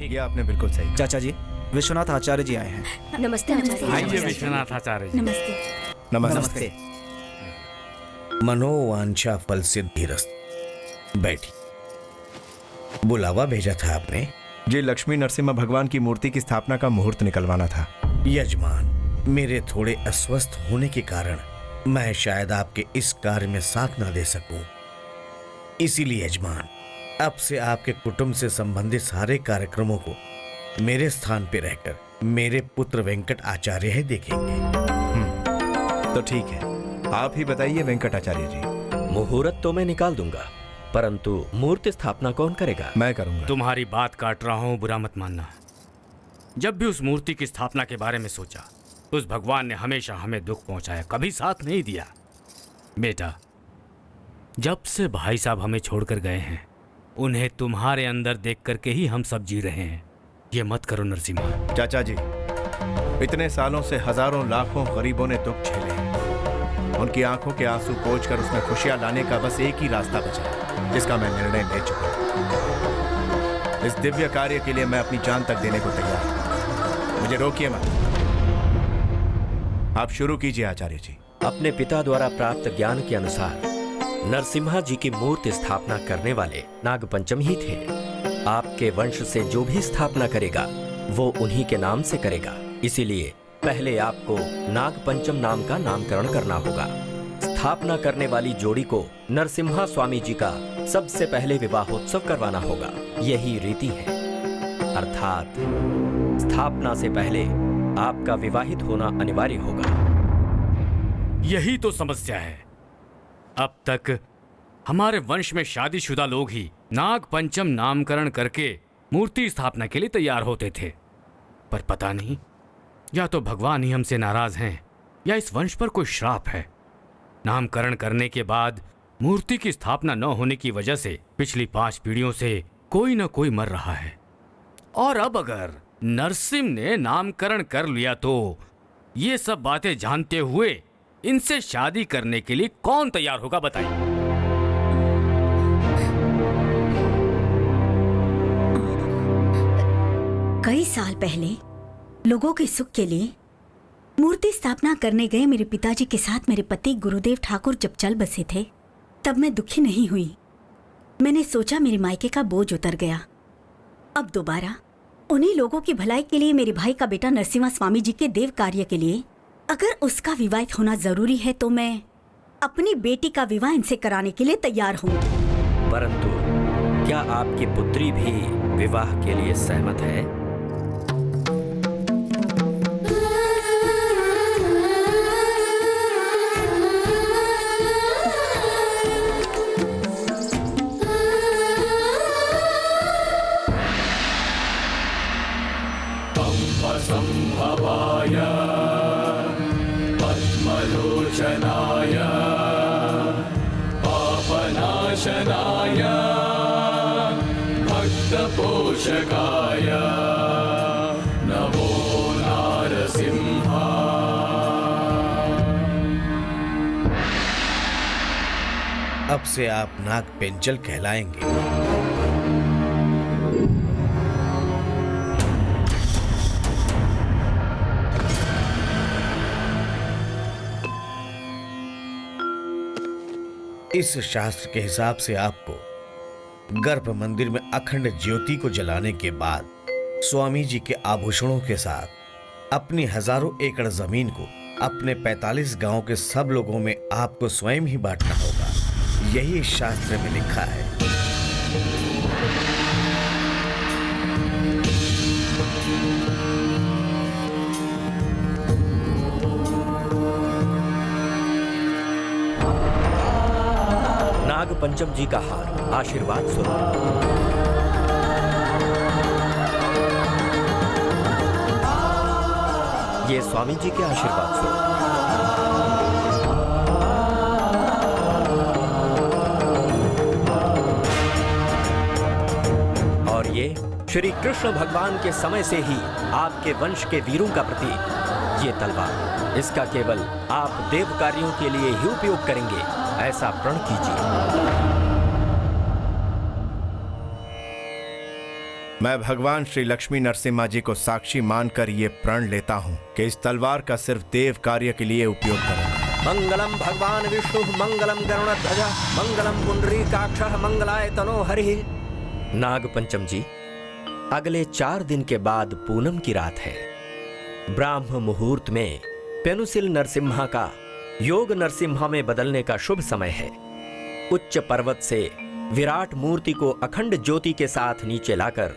ये आपने बिल्कुल सही। चाचा जी, विश्वनाथ आचार्य जी आए हैं। नमस्ते आचार्य। आइए विश्वनाथ आचार्य जी। नमस्ते। नमस्ते। मनोवांछा फल सिद्धिरस्त। बैठी। बुलावा भेजा था आपने? जी, लक्ष्मी नरसिम्हा भगवान की मूर्ति की स्थापना का मुहूर्त निकलवाना था। यजमान, मेरे थोड़े अस्वस्थ होने के कारण मैं शायद आपके इस कार्य में साथ ना दे सकूं। इसीलिए यजमान, अब से आपके कुटुंब से संबंधित सारे कार्यक्रमों को मेरे स्थान पर रहकर मेरे पुत्र वेंकट आचार्य ही देखेंगे। तो ठीक है, आप ही बताइए वेंकट आचार्य जी। मुहूर्त तो मैं निकाल दूंगा, परंतु मूर्ति स्थापना कौन करेगा? मैं करूंगा। तुम्हारी बात काट रहा हूं, बुरा मत मानना। जब भी उस मूर्ति की स्थापना के बारे में सोचा, उस भगवान ने हमेशा हमें दुख पहुंचाया, कभी साथ नहीं दिया। बेटा, जब से भाई साहब हमें छोड़कर गए हैं, उन्हें तुम्हारे अंदर देख करके ही हम सब जी रहे हैं। ये मत करो नरसिम्हा। चाचा जी, इतने सालों से हजारों लाखों गरीबों ने दुख झेले हैं। उनकी आंखों के आंसू पोंछकर उसमें खुशियां लाने का बस एक ही रास्ता बचा है, जिसका मैं निर्णय ले चुका हूं। इस दिव्य कार्य के लिए मैं अपनी जान तक देने को तैयार हूं। मुझे रोकिए मत, आप शुरू कीजिए आचार्य जी। अपने पिता द्वारा प्राप्त ज्ञान के अनुसार नरसिम्हा जी की मूर्ति स्थापना करने वाले नागपंचम ही थे। आपके वंश से जो भी स्थापना करेगा वो उन्हीं के नाम से करेगा। इसीलिए पहले आपको नागपंचम नाम का नामकरण करना होगा। स्थापना करने वाली जोड़ी को नरसिम्हा स्वामी जी का सबसे पहले विवाहोत्सव करवाना होगा। यही रीति है, अर्थात स्थापना से पहले आपका विवाहित होना अनिवार्य होगा। यही तो समस्या है। अब तक हमारे वंश में शादीशुदा लोग ही नाग पंचम नामकरण करके मूर्ति स्थापना के लिए तैयार होते थे, पर पता नहीं, या तो भगवान ही हमसे नाराज हैं या इस वंश पर कोई श्राप है। नामकरण करने के बाद मूर्ति की स्थापना न होने की वजह से पिछली 5 पीढ़ियों से कोई न कोई मर रहा है। और अब अगर नरसिम ने नामकरण कर लिया तो ये सब बातें जानते हुए इनसे शादी करने के लिए कौन तैयार होगा, बताइए। कई साल पहले लोगों के सुख के लिए मूर्ति स्थापना करने गए मेरे पिताजी के साथ मेरे पति गुरुदेव ठाकुर जब चल बसे थे, तब मैं दुखी नहीं हुई। मैंने सोचा मेरे मायके का बोझ उतर गया। अब दोबारा उन्हीं लोगों की भलाई के लिए मेरे भाई का बेटा नरसिम्हा स्वामी जी के देव कार्य के लिए अगर उसका विवाहित होना जरूरी है तो मैं अपनी बेटी का विवाह इनसे कराने के लिए तैयार हूँ। परंतु क्या आपकी पुत्री भी विवाह के लिए सहमत है? संभवाय पद्मलोचनाय पापनाशनाय भक्तपोषकाय नमो नारसिंहा। अब से आप नाग पेंचल कहलाएंगे। इस शास्त्र के हिसाब से आपको गर्भ मंदिर में अखंड ज्योति को जलाने के बाद स्वामी जी के आभूषणों के साथ अपनी हजारों एकड़ जमीन को अपने 45 गांव के सब लोगों में आपको स्वयं ही बांटना होगा। यही इस शास्त्र में लिखा है। नागपंचम जी का हार आशीर्वाद स्वरूप। ये स्वामी जी के आशीर्वाद स्वरूप। और ये श्री कृष्ण भगवान के समय से ही आपके वंश के वीरों का प्रतीक ये तलवार, इसका केवल आप देव कार्यों के लिए ही उपयोग करेंगे, ऐसा प्रण कीजिए। मैं भगवान श्री लक्ष्मी नरसिम्हा जी को साक्षी मानकर ये प्रण लेता हूँ कि इस तलवार का सिर्फ देव कार्य के लिए उपयोग करूंगा। मंगलम भगवान विष्णु मंगलम गरुणध्वज मंगलम पुंडरीकाक्षः मंगलाय तनो हरि। नाग पंचम जी, अगले 4 दिन के बाद पूनम की रात है। ब्राह्म मुहूर्त में पेनुसिल नरसिम्हा का योग नरसिम्हा में बदलने का शुभ समय है। उच्च पर्वत से विराट मूर्ति को अखंड ज्योति के साथ नीचे लाकर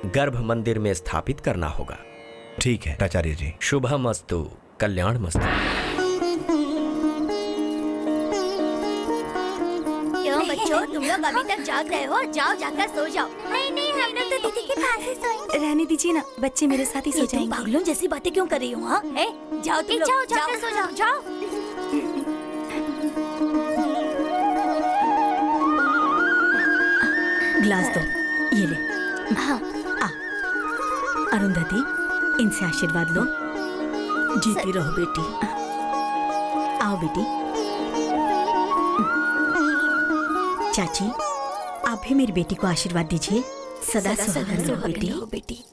गर्भ मंदिर में स्थापित करना होगा। ठीक है आचार्य जी। शुभमस्तु, कल्याणमस्तु। क्यों बच्चों, तुम लोग अभी तक जाग रहे हो? जाओ जाकर सो जाओ। नहीं हम लोग तो दीदी के पास ही सोएंगे। रहने दीजिए ना, बच्चे मेरे साथ ही सो जाएंगे। पागलों जैसी बातें क्यों कर रही हो? हाँ जाओ तुम लोग, जाओ सो जाओ। जाओ ग्लास दो, ये ले। हाँ। अरुंधति, इनसे आशीर्वाद लो। जीती रहो बेटी। आओ बेटी। चाची, आप भी मेरी बेटी को आशीर्वाद दीजिए। सदा सुहागन रहो बेटी।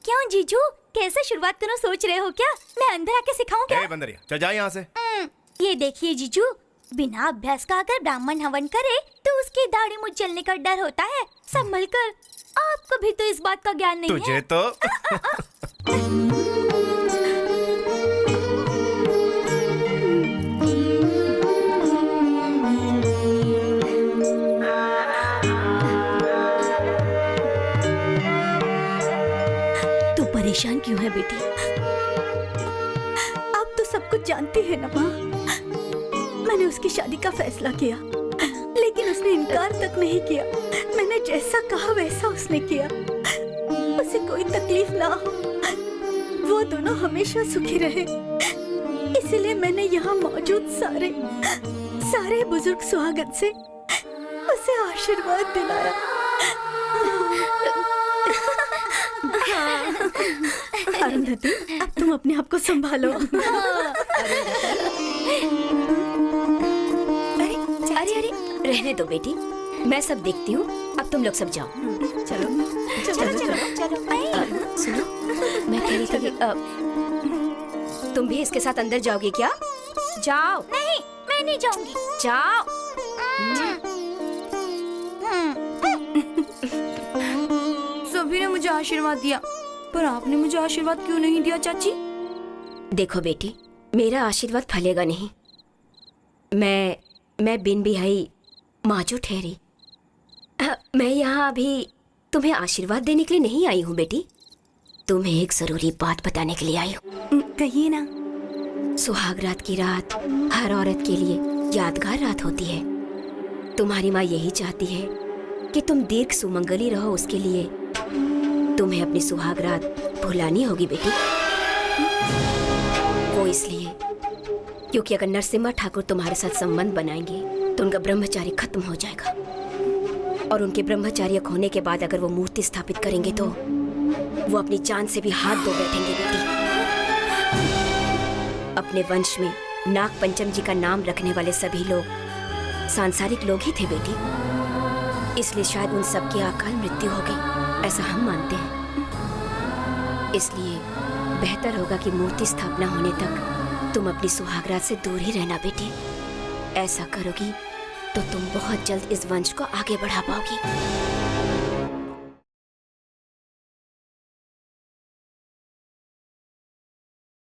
क्यों जीजू, कैसे शुरुआत करूं सोच रहे हो क्या? मैं अंदर आके सिखाऊं क्या? बंदरिया, चल जा यहाँ से। ये देखिए जीजू, बिना अभ्यास का अगर ब्राह्मण हवन करे तो उसकी दाढ़ी मुझ जलने का डर होता है। संभल कर, आपको भी तो इस बात का ज्ञान नहीं है। तुझे तो तू परेशान क्यों है बेटी? आप तो सब कुछ जानती है ना माँ। मैंने उसकी शादी का फैसला किया, लेकिन उसने इनकार तक नहीं किया। मैंने जैसा कहा वैसा उसने किया। उसे कोई तकलीफ ना हो, वो दोनों हमेशा सुखी रहे। इसलिए मैंने यहाँ मौजूद सारे बुजुर्ग सुहागन से उसे आशीर्वाद दिलाया। अरुंधति, अब तुम अपने आप को संभालो। अरे रहने दो बेटी, मैं सब देखती हूँ। अब तुम लोग सब जाओ। चलो। सुनो, मैं कह रही थी तुम भी इसके साथ अंदर जाओगे क्या? जाओ। नहीं, मैं नहीं जाऊंगी। जाओ। सभी ने मुझे आशीर्वाद दिया, पर आपने मुझे आशीर्वाद क्यों नहीं दिया चाची? देखो बेटी, मेरा आशीर्वाद फलेगा नहीं। मैं बिन बिहाई माजो ठहरी। मैं यहाँ अभी तुम्हें आशीर्वाद देने के लिए नहीं आई हूँ बेटी, तुम्हें एक जरूरी बात बताने के लिए आई हूँ। कहिए ना। सुहागरात की रात हर औरत के लिए यादगार रात होती है। तुम्हारी माँ यही चाहती है कि तुम दीर्घ सुमंगली रहो। उसके लिए तुम्हें अपनी सुहागरात भुलानी होगी बेटी। वो इसलिए क्योंकि अगर नरसिम्हा ठाकुर तुम्हारे साथ संबंध बनाएंगे तो उनका ब्रह्मचार्य खत्म हो जाएगा, और उनके ब्रह्मचार्य होने के बाद अगर वो मूर्ति स्थापित करेंगे तो वो अपनी जान से भी हाथ धो बैठेंगे बेटी। अपने वंश में नाग पंचम जी का नाम रखने वाले सभी लोग सांसारिक लोग ही थे बेटी, इसलिए शायद उन सब की अकाल मृत्यु हो गई, ऐसा हम मानते हैं। इसलिए बेहतर होगा कि मूर्ति स्थापना होने तक तुम अपनी सुहागरात से दूर ही रहना बेटी। ऐसा करोगी तो तुम बहुत जल्द इस वंश को आगे बढ़ा पाओगी।